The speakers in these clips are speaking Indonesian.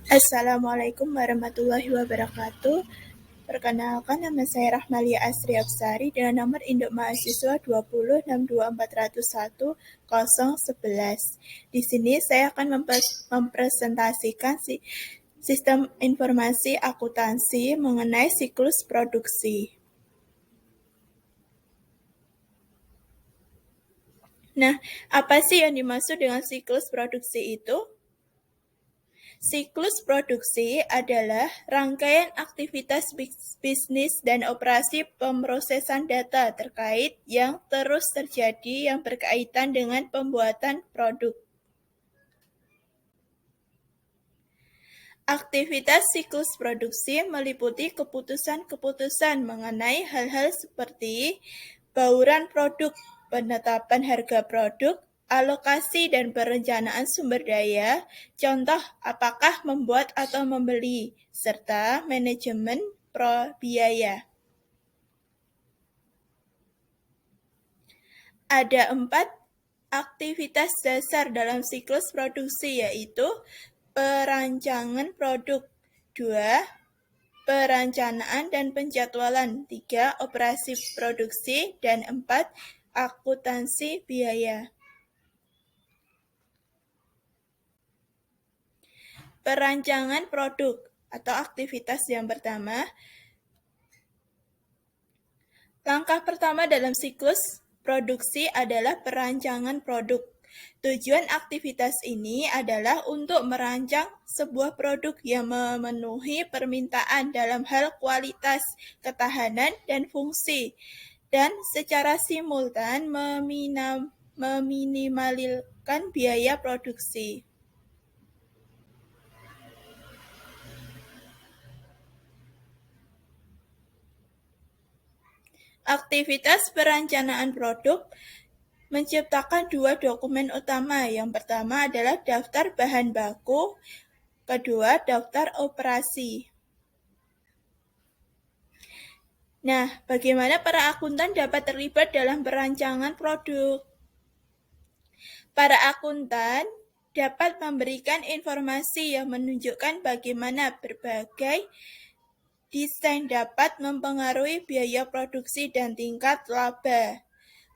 Assalamualaikum warahmatullahi wabarakatuh. Perkenalkan, nama saya Rahmalia Asri Absari dengan nomor induk mahasiswa 2062410011. Di sini saya akan mempresentasikan sistem informasi akuntansi mengenai siklus produksi. Nah, apa sih yang dimaksud dengan siklus produksi itu? Siklus produksi adalah rangkaian aktivitas bisnis dan operasi pemrosesan data terkait yang terus terjadi yang berkaitan dengan pembuatan produk. Aktivitas siklus produksi meliputi keputusan-keputusan mengenai hal-hal seperti bauran produk, penetapan harga produk, alokasi dan perencanaan sumber daya, contoh apakah membuat atau membeli, serta manajemen biaya. Ada 4 aktivitas dasar dalam siklus produksi, yaitu perancangan produk, 2. Perencanaan dan penjadwalan, 3. Operasi produksi, dan 4. Akuntansi biaya. Perancangan produk atau aktivitas yang pertama. Langkah pertama dalam siklus produksi adalah perancangan produk. Tujuan aktivitas ini adalah untuk merancang sebuah produk yang memenuhi permintaan dalam hal kualitas, ketahanan, dan fungsi, dan secara simultan meminimalkan biaya produksi. Aktivitas perencanaan produk menciptakan 2 dokumen utama. Yang pertama adalah daftar bahan baku, kedua daftar operasi. Nah, bagaimana para akuntan dapat terlibat dalam perancangan produk? Para akuntan dapat memberikan informasi yang menunjukkan bagaimana berbagai desain dapat mempengaruhi biaya produksi dan tingkat laba.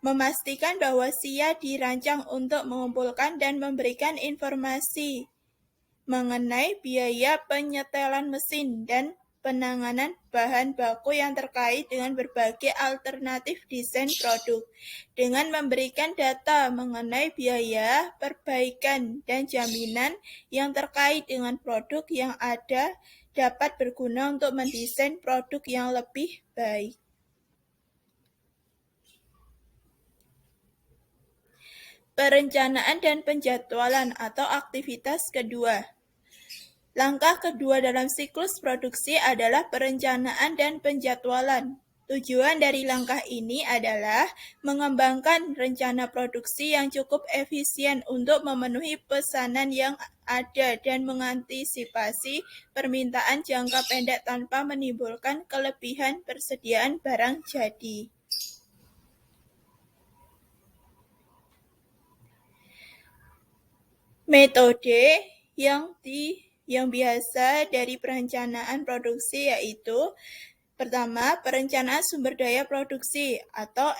Memastikan bahwa SIA dirancang untuk mengumpulkan dan memberikan informasi mengenai biaya penyetelan mesin dan penanganan bahan baku yang terkait dengan berbagai alternatif desain produk, dengan memberikan data mengenai biaya, perbaikan, dan jaminan yang terkait dengan produk yang ada dapat berguna untuk mendesain produk yang lebih baik. Perencanaan dan penjadwalan atau aktivitas kedua. Langkah kedua dalam siklus produksi adalah perencanaan dan penjadwalan. Tujuan dari langkah ini adalah mengembangkan rencana produksi yang cukup efisien untuk memenuhi pesanan yang ada dan mengantisipasi permintaan jangka pendek tanpa menimbulkan kelebihan persediaan barang jadi. Metode yang biasa dari perencanaan produksi yaitu pertama, perencanaan sumber daya produksi atau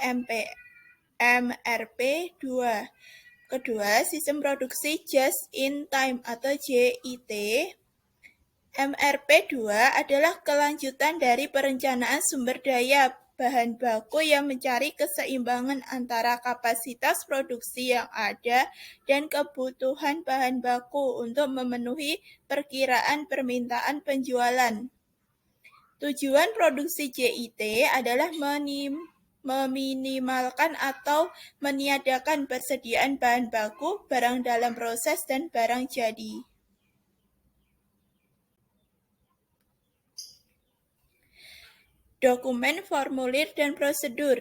MRP. 2. Kedua, sistem produksi just in time atau JIT. MRP 2 adalah kelanjutan dari perencanaan sumber daya bahan baku yang mencari keseimbangan antara kapasitas produksi yang ada dan kebutuhan bahan baku untuk memenuhi perkiraan permintaan penjualan. Tujuan produksi JIT adalah meminimalkan atau meniadakan persediaan bahan baku, barang dalam proses, dan barang jadi. Dokumen, formulir, dan prosedur.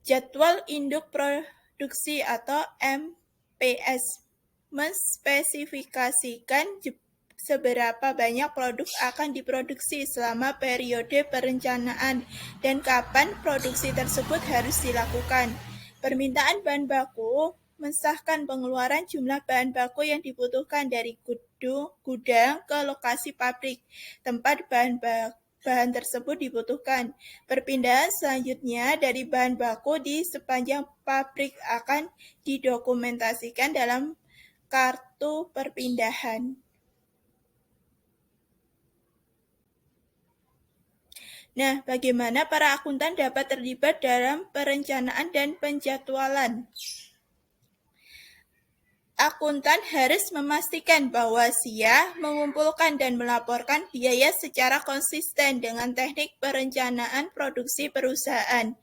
Jadwal induk produksi atau MPS menspesifikasikan seberapa banyak produk akan diproduksi selama periode perencanaan dan kapan produksi tersebut harus dilakukan. Permintaan bahan baku mensahkan pengeluaran jumlah bahan baku yang dibutuhkan dari gudang ke lokasi pabrik, tempat bahan tersebut dibutuhkan. Perpindahan selanjutnya dari bahan baku di sepanjang pabrik akan didokumentasikan dalam kartu perpindahan. Nah, bagaimana para akuntan dapat terlibat dalam perencanaan dan penjadwalan? Akuntan harus memastikan bahwa dia mengumpulkan dan melaporkan biaya secara konsisten dengan teknik perencanaan produksi perusahaan.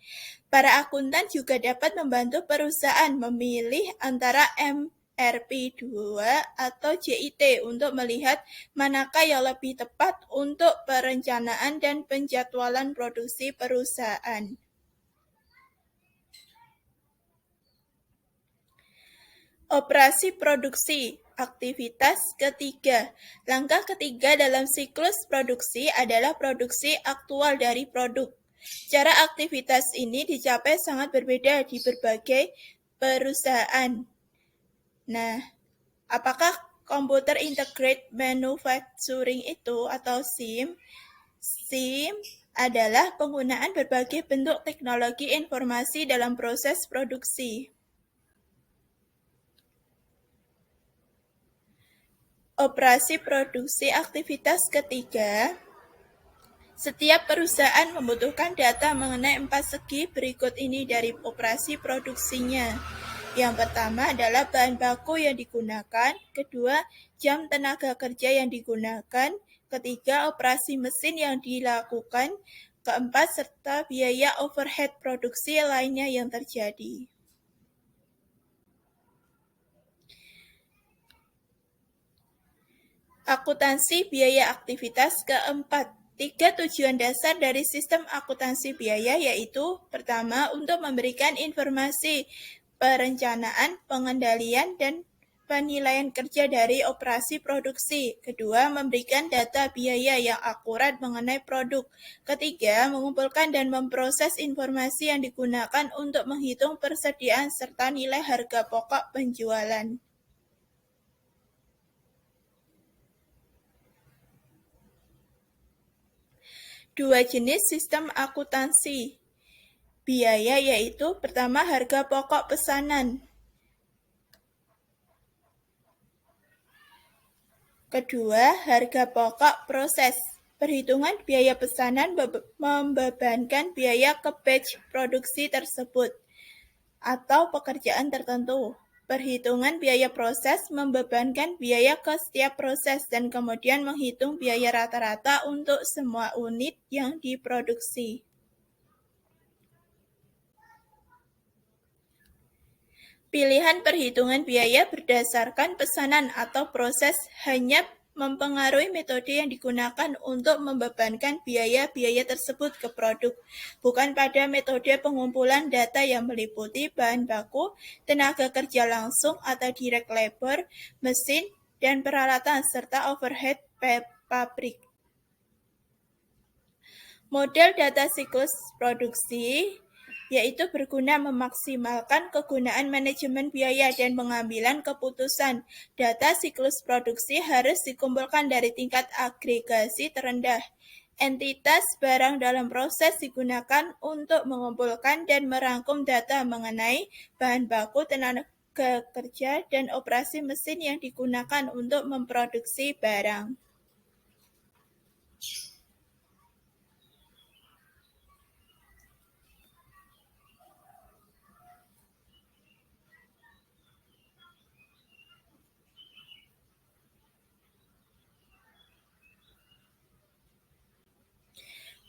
Para akuntan juga dapat membantu perusahaan memilih antara MRP2 atau JIT untuk melihat manakah yang lebih tepat untuk perencanaan dan penjadwalan produksi perusahaan. Operasi produksi, aktivitas ketiga. Langkah ketiga dalam siklus produksi adalah produksi aktual dari produk. Cara aktivitas ini dicapai sangat berbeda di berbagai perusahaan. Nah, apakah Computer Integrated Manufacturing itu atau SIM? SIM adalah penggunaan berbagai bentuk teknologi informasi dalam proses produksi. Operasi produksi aktivitas ketiga. Setiap perusahaan membutuhkan data mengenai 4 segi berikut ini dari operasi produksinya. Yang pertama adalah bahan baku yang digunakan, kedua, jam tenaga kerja yang digunakan, ketiga, operasi mesin yang dilakukan, keempat, serta biaya overhead produksi lainnya yang terjadi. Akuntansi biaya aktivitas keempat. 3 tujuan dasar dari sistem akuntansi biaya yaitu pertama, untuk memberikan informasi perencanaan, pengendalian, dan penilaian kerja dari operasi produksi. Kedua, memberikan data biaya yang akurat mengenai produk. Ketiga, mengumpulkan dan memproses informasi yang digunakan untuk menghitung persediaan serta nilai harga pokok penjualan. Dua jenis sistem akuntansi biaya yaitu pertama, harga pokok pesanan. Kedua, harga pokok proses. Perhitungan biaya pesanan membebankan biaya ke batch produksi tersebut atau pekerjaan tertentu. Perhitungan biaya proses membebankan biaya ke setiap proses dan kemudian menghitung biaya rata-rata untuk semua unit yang diproduksi. Pilihan perhitungan biaya berdasarkan pesanan atau proses hanya mempengaruhi metode yang digunakan untuk membebankan biaya-biaya tersebut ke produk, bukan pada metode pengumpulan data yang meliputi bahan baku, tenaga kerja langsung atau direct labor, mesin, dan peralatan, serta overhead pabrik. Model data siklus produksi yaitu berguna memaksimalkan kegunaan manajemen biaya dan pengambilan keputusan. Data siklus produksi harus dikumpulkan dari tingkat agregasi terendah. Entitas barang dalam proses digunakan untuk mengumpulkan dan merangkum data mengenai bahan baku, tenaga kerja, dan operasi mesin yang digunakan untuk memproduksi barang.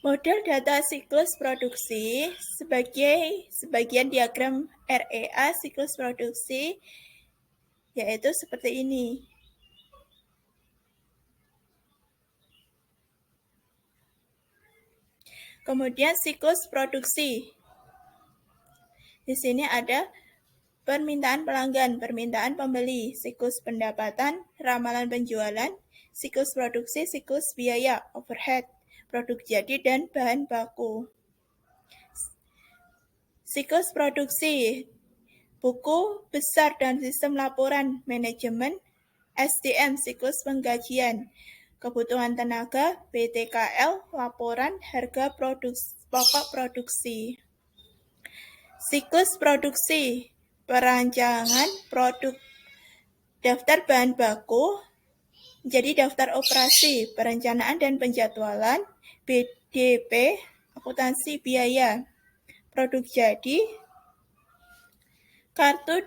Model data siklus produksi sebagai sebagian diagram REA siklus produksi yaitu seperti ini. Kemudian siklus produksi. Di sini ada permintaan pelanggan, permintaan pembeli, siklus pendapatan, ramalan penjualan, siklus produksi, siklus biaya, overhead, produk jadi, dan bahan baku. Siklus produksi buku besar dan sistem laporan manajemen, SDM siklus penggajian, kebutuhan tenaga, BTKL, laporan harga pokok produksi. Siklus produksi, perancangan produk, daftar bahan baku, menjadi daftar operasi, perencanaan dan penjadwalan, BDP, akuntansi biaya, produk jadi, kartu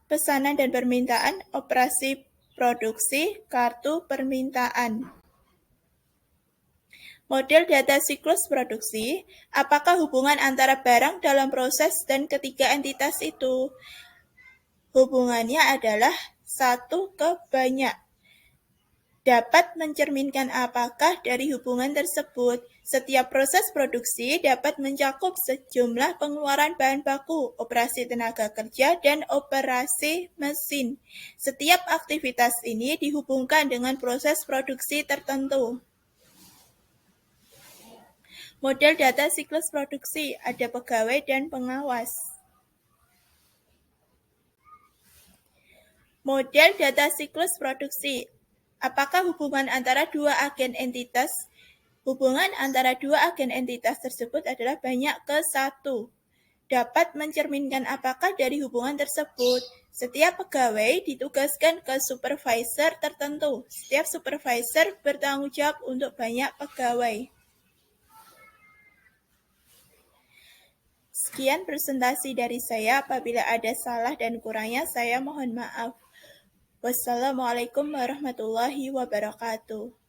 pesanan dan permintaan, operasi produksi, kartu permintaan. Model data siklus produksi, apakah hubungan antara barang dalam proses dan ketiga entitas itu? Hubungannya adalah 1 ke banyak. Dapat mencerminkan apakah dari hubungan tersebut. Setiap proses produksi dapat mencakup sejumlah pengeluaran bahan baku, operasi tenaga kerja, dan operasi mesin. Setiap aktivitas ini dihubungkan dengan proses produksi tertentu. Model data siklus produksi, ada pegawai dan pengawas. Model data siklus produksi, apakah hubungan antara dua agen entitas? Hubungan antara dua agen entitas tersebut adalah banyak ke 1. Dapat mencerminkan apakah dari hubungan tersebut. Setiap pegawai ditugaskan ke supervisor tertentu. Setiap supervisor bertanggung jawab untuk banyak pegawai. Sekian presentasi dari saya. Apabila ada salah dan kurangnya, saya mohon maaf. Wassalamualaikum warahmatullahi wabarakatuh.